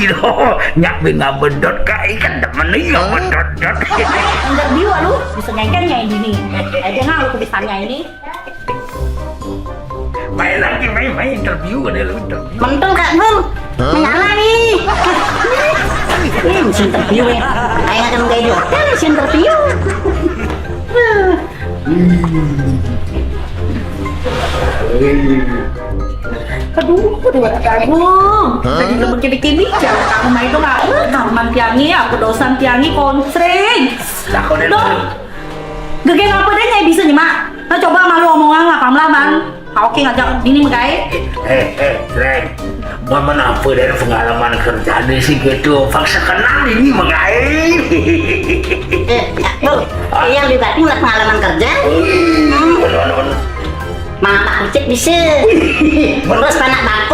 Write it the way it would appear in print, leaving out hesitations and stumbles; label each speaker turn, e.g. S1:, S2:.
S1: doh nyak binga bedot kai kan demen iya bedot.
S2: Interview lu bisa nyanyi gini. Aja nggak lu kebisaannya ini.
S1: Main lagi main interview ada lu interview.
S2: Mentul kak Bung, menyala nih. Ini mesin interview ya. Kayak akan kayak di hotel mesin interview. Aduh, udah kak Bung. Tadi belum begini-begini, jangan kamu main dong aku. Norman tiangi, aku dosan tiangi konsring.
S1: Takut deh.
S2: Gak apa deh nyai bisa nih mak. Nah coba malu omongan apa melaman. Oke ngajak ini mengkai.
S1: Reng, momen apa dari pengalaman kerja di sih gitu, faksa kenal ini mengai.
S2: Bu, yang berarti mulai pengalaman kerja.
S1: Bener.
S2: Mama Pak Kucik bisa. Terus anak bapak